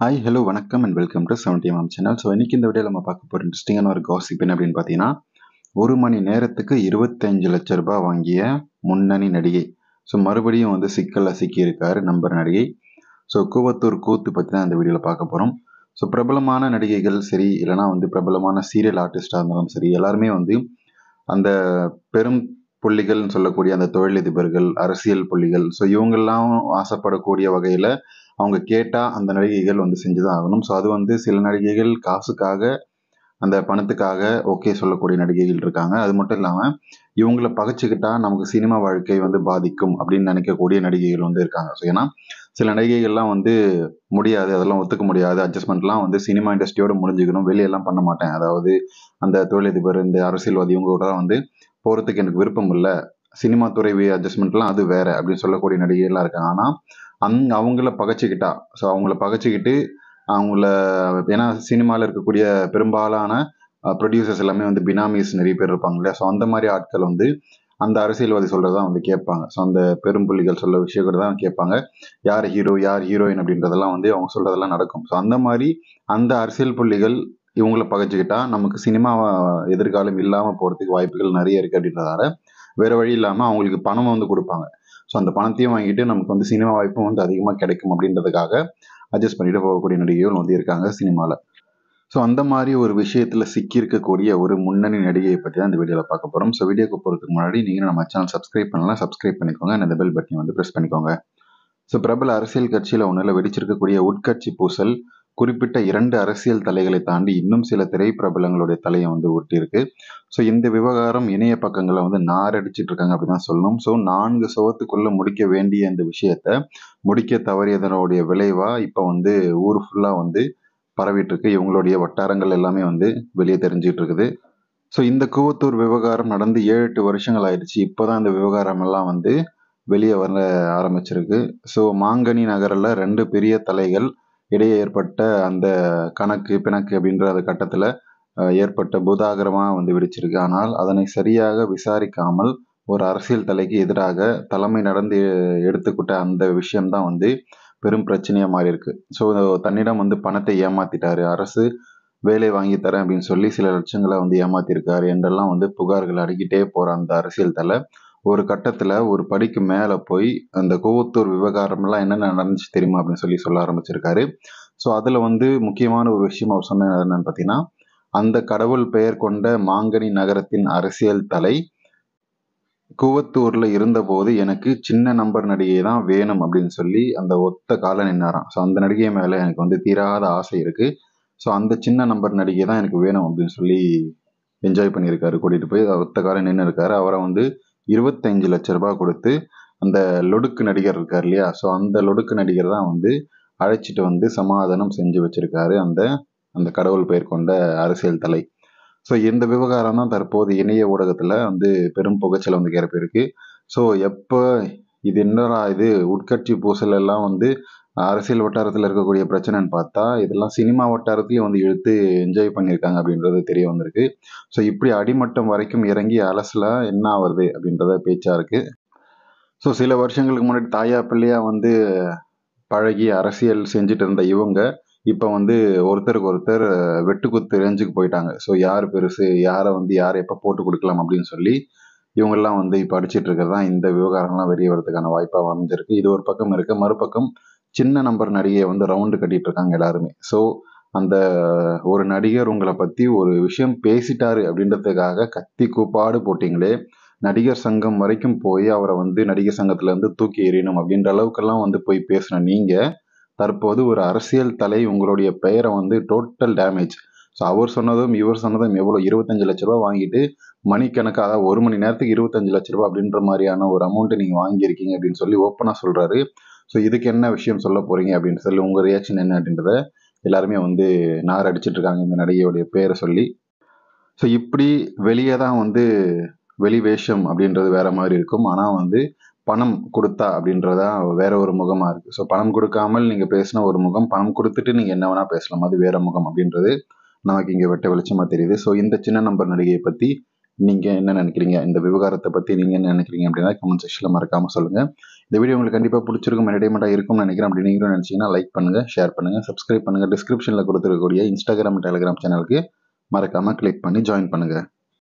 Hi hello வணக்கம் and welcome to 70mm channel. So இன்னைக்கு இந்த வீடியோவில் நம்ம பார்க்க போகிற இன்ட்ரெஸ்டிங்கான ஒரு காசிப் என்ன அப்படின்னு பார்த்தீங்கன்னா, 1 மணி நேரத்துக்கு 25 லட்ச ரூபாய் வாங்கிய முன்னணி நடிகை. ஸோ மறுபடியும் வந்து சிக்கலில் சிக்கியிருக்காரு நம்பர் நடிகை. ஸோ கூவத்தூர் கூத்து பற்றி தான் இந்த வீடியோவில் பார்க்க போகிறோம். ஸோ பிரபலமான நடிகைகள் சரி, இல்லைனா வந்து பிரபலமான சீரியல் ஆர்டிஸ்டாக இருந்தாலும் சரி, எல்லாருமே வந்து அந்த பெரும் புள்ளிகள்னு சொல்லக்கூடிய அந்த தொழிலதிபர்கள், அரசியல் புள்ளிகள், ஸோ இவங்கெல்லாம் ஆசைப்படக்கூடிய வகையில் அவங்க கேட்டால் அந்த நடிகைகள் வந்து செஞ்சு தான் ஆகணும். ஸோ அது வந்து சில நடிகைகள் காசுக்காக, அந்த பணத்துக்காக ஓகே சொல்லக்கூடிய நடிகைகள் இருக்காங்க. அது மட்டும் இல்லாமல் இவங்கள பகைச்சிக்கிட்டா நமக்கு சினிமா வாழ்க்கை வந்து பாதிக்கும் அப்படின்னு நினைக்கக்கூடிய நடிகைகள் வந்து இருக்காங்க. ஸோ ஏன்னா சில நடிகைகள்லாம் வந்து முடியாது, அதெல்லாம் ஒத்துக்க முடியாது, அட்ஜஸ்ட்மெண்ட்லாம் வந்து சினிமா இண்டஸ்ட்ரியோட முடிஞ்சுக்கணும், வெளியெல்லாம் பண்ண மாட்டேன், அதாவது அந்த தொழிலதிபர், இந்த அரசியல்வாதி இவங்க கூட வந்து போகிறதுக்கு எனக்கு விருப்பம் இல்லை, சினிமா துறை அட்ஜஸ்ட்மெண்ட்லாம் அது வேற அப்படின்னு சொல்லக்கூடிய நடிகைகள்லாம் இருக்காங்க. ஆனால் அவங்கள பகைச்சிக்கிட்டா, ஸோ அவங்கள பகைச்சிக்கிட்டு அவங்கள, ஏன்னா சினிமாவில் இருக்கக்கூடிய பெரும்பாலான ப்ரொடியூசர்ஸ் எல்லாமே வந்து பினாமிஸ் நிறைய பேர் இருப்பாங்க இல்லையா. ஸோ அந்த மாதிரி ஆட்கள் வந்து அந்த அரசியல்வாதி சொல்கிறதான் வந்து கேட்பாங்க. ஸோ அந்த பெரும்புள்ளிகள் சொல்ல விஷயங்கள் தான் கேட்பாங்க. யார் ஹீரோ யார் ஹீரோயின் அப்படின்றதெல்லாம் வந்து அவங்க சொல்கிறதெல்லாம் நடக்கும். ஸோ அந்த மாதிரி அந்த அரசியல் புள்ளிகள் இவங்கள பகைச்சிக்கிட்டா நமக்கு சினிமா எதிர்காலம் இல்லாமல் போகிறதுக்கு வாய்ப்புகள் நிறைய இருக்குது. அப்படின்றதால வேறு வழி இல்லாமல் அவங்களுக்கு பணம் வந்து கொடுப்பாங்க. ஸோ அந்த பணத்தையும் வாங்கிட்டு நமக்கு வந்து சினிமா வாய்ப்பும் வந்து அதிகமாக கிடைக்கும் அப்படின்றதுக்காக அட்ஜஸ்ட் பண்ணிட்டு போகக்கூடிய நடிகைகள் வந்து இருக்காங்க சினிமாவில். ஸோ அந்த மாதிரி ஒரு விஷயத்தில் சிக்கியிருக்கக்கூடிய ஒரு முன்னணி நடிகையை பற்றி தான் இந்த வீடியோவில் பார்க்க போகிறோம். ஸோ வீடியோக்கு போகிறதுக்கு முன்னாடி நீங்கள் நம்ம சேனல் சப்ஸ்கிரைப் பண்ணலாம், சப்ஸ்கிரைப் பண்ணிக்கோங்க, அந்த பெல் பட்டனை வந்து ப்ரெஸ் பண்ணிக்கோங்க. ஸோ பிரபல அரசியல் கட்சியில் ஒன்றில் வெடிச்சிருக்கக்கூடிய உட்கட்சி பூசல் குறிப்பிட்ட 2 அரசியல் தலைகளை தாண்டி இன்னும் சில திரைப்பிரபலங்களுடைய தலையை வந்து ஒட்டியிருக்கு. ஸோ இந்த விவகாரம் இணைய பக்கங்களை வந்து நாரடிச்சிட்டு இருக்காங்க அப்படின்னு சொல்லணும். ஸோ 4 சுவத்துக்குள்ள முடிக்க வேண்டிய இந்த விஷயத்த முடிக்க தவறியதனுடைய விளைவா இப்போ வந்து ஊர் ஃபுல்லாக வந்து பரவிட்டு இருக்கு. இவங்களுடைய வட்டாரங்கள் எல்லாமே வந்து வெளியே தெரிஞ்சிட்டு இருக்குது. ஸோ இந்த கூவத்தூர் விவகாரம் நடந்து 7-8 வருஷங்கள் ஆயிடுச்சு. இப்போதான் இந்த விவகாரம் எல்லாம் வந்து வெளியே வர ஆரம்பிச்சிருக்கு. ஸோ மாங்கனி நகரில் 2 பெரிய தலைகள் இடையே ஏற்பட்ட அந்த கணக்கு பிணக்கு அப்படின்ற அந்த கட்டத்தில் ஏற்பட்ட பூதாகரமாக வந்து வெடிச்சிருக்கு. ஆனால் அதனை சரியாக விசாரிக்காமல் ஒரு அரசியல் தலைக்கு எதிராக தலைமை நடந்து எடுத்துக்கிட்ட அந்த விஷயம்தான் வந்து பெரும் பிரச்சனையாக மாறி இருக்கு. ஸோ தன்னிடம் வந்து பணத்தை ஏமாத்திட்டாரு, அரசு வேலை வாங்கி தரேன் அப்படின்னு சொல்லி சில லட்சங்களை வந்து ஏமாத்திருக்காரு என்றெல்லாம் வந்து புகார்கள் அடிக்கிட்டே போற அந்த அரசியல் தலை ஒரு கட்டத்துல ஒரு படிக்கு மேல போய் அந்த கூவத்தூர் விவகாரம்லாம் என்னென்ன நடந்துச்சு தெரியுமா அப்படின்னு சொல்லி சொல்ல ஆரம்பிச்சிருக்காரு. ஸோ அதுல வந்து முக்கியமான ஒரு விஷயம் அவர் சொன்னது என்னன்னு பார்த்தீங்கன்னா, அந்த கடவுள் பெயர் கொண்ட மாங்கனி நகரத்தின் அரசியல் தலை கூவத்தூர்ல இருந்தபோது எனக்கு சின்ன நம்பர் நடிகை தான் வேணும் அப்படின்னு சொல்லி அந்த ஒத்த கால நின்னாராம். ஸோ அந்த நடிகை மேல எனக்கு வந்து தீராத ஆசை இருக்கு, ஸோ அந்த சின்ன நம்பர் நடிகை தான் எனக்கு வேணும் அப்படின்னு சொல்லி என்ஜாய் பண்ணியிருக்காரு. கூட்டிகிட்டு போய் ஒத்த காலம் நின்று இருக்காரு. அவரை வந்து 25 லட்ச ரூபாய் கொடுத்து அந்த லொடுக்கு நடிகர் இருக்கார் இல்லையா, ஸோ அந்த லொடுக்கு நடிகர் தான் வந்து அழைச்சிட்டு வந்து சமாதானம் செஞ்சு வச்சிருக்காரு அந்த அந்த கடவுள் பெயர் கொண்ட அரசியல் தலை. ஸோ இந்த விவகாரம் தான் தற்போது இணைய ஊடகத்தில் வந்து பெரும் புகைச்சல் வந்து கிளப்பியிருக்கு. ஸோ எப்போ இது என்னடா இது உட்கட்சி பூசல் எல்லாம் வந்து அரசியல் வட்டாரத்தில் இருக்கக்கூடிய பிரச்சனைன்னு பார்த்தா இதெல்லாம் சினிமா வட்டாரத்தையும் வந்து இழுத்து என்ஜாய் பண்ணியிருக்காங்க அப்படின்றது தெரிய வந்திருக்கு. ஸோ இப்படி அடிமட்டம் வரைக்கும் இறங்கி அலசலா என்ன ஆகுறது அப்படின்றத பேச்சா இருக்கு. ஸோ சில வருஷங்களுக்கு முன்னாடி தாயா பிள்ளையா வந்து பழகி அரசியல் செஞ்சுட்டு இருந்த இவங்க இப்போ வந்து ஒருத்தருக்கு ஒருத்தர் வெட்டுக்குத்து ரேஞ்சுக்கு போயிட்டாங்க. ஸோ யார் பெருசு, யாரை வந்து யாரை எப்போ போட்டு கொடுக்கலாம் அப்படின்னு சொல்லி இவங்கெல்லாம் வந்து இப்போ அடிச்சிட்டு இருக்கிறதா இந்த விவகாரம்லாம் வெளியே வரதுக்கான வாய்ப்பாக அமைஞ்சிருக்கு. இது ஒரு பக்கம் இருக்கு. மறுபக்கம் சின்ன நம்பர் நடிகையை வந்து ரவுண்டு கட்டிட்டு இருக்காங்க எல்லாருமே. ஸோ அந்த ஒரு நடிகர் உங்களை பற்றி ஒரு விஷயம் பேசிட்டாரு அப்படின்றதுக்காக கத்தி கூப்பாடு போட்டிங்களே, நடிகர் சங்கம் வரைக்கும் போய் அவரை வந்து நடிகர் சங்கத்திலேருந்து தூக்கி எறியணும் அப்படின்ற அளவுக்கெல்லாம் வந்து போய் பேசின நீங்கள் தற்போது ஒரு அரசியல் தலை உங்களுடைய பெயரை வந்து டோட்டல் டேமேஜ். ஸோ அவர் சொன்னதும் இவர் சொன்னதும் எவ்வளோ 25 லட்ச ரூபா வாங்கிட்டு மணிக்கணக்காக, அதாவது 1 மணி நேரத்துக்கு 25 லட்ச ரூபா அப்படின்ற மாதிரியான ஒரு அமௌண்ட்டு நீங்கள் வாங்கியிருக்கீங்க அப்படின்னு சொல்லி ஓப்பனாக சொல்கிறாரு. ஸோ இதுக்கு என்ன விஷயம் சொல்ல போகிறீங்க அப்படின்னு சொல்லி உங்கள் ரியாக்ஷன் என்ன அப்படின்றத எல்லாருமே வந்து நார் அடிச்சிட்டு இருக்காங்க இந்த நடிகையுடைய பேரை சொல்லி. ஸோ இப்படி வெளியே தான் வந்து வெளி வேஷம் அப்படின்றது வேற மாதிரி இருக்கும். ஆனால் வந்து பணம் கொடுத்தா அப்படின்றதா வேற ஒரு முகமாக இருக்குது. ஸோ பணம் கொடுக்காமல் நீங்கள் பேசின ஒரு முகம், பணம் கொடுத்துட்டு நீங்கள் என்ன வேணால் பேசலாம், அது வேற முகம் அப்படின்றது நமக்கு இங்கே வெட்ட வெளிச்சமாக தெரியுது. ஸோ இந்த சின்ன நம்பர் நடிகையை பற்றி நீங்கள் என்ன நினைக்கிறீங்க, இந்த விவகாரத்தை பற்றி நீங்கள் என்ன நினைக்கிறீங்க அப்படின்னா கமெண்ட் செக்ஷனில் மறக்காமல் சொல்லுங்கள். இந்த வீடியோ உங்களுக்கு கண்டிப்பாக பிடிச்சிருக்கும், என்டர்டைன்மெண்ட்டாக இருக்கும்னு நினைக்கிறேன். அப்படி நீங்களும் நினச்சிங்கன்னா லைக் பண்ணுங்கள், ஷேர் பண்ணுங்கள், சப்ஸ்கிரைப் பண்ணுங்கள். டிஸ்கிரிப்ஷனில் கொடுத்துருக்கக்கூடிய இன்ஸ்டாகிராம், டெலிகிராம் சேனலுக்கு மறக்காமல் கிளிக் பண்ணி ஜாயின் பண்ணுங்கள்.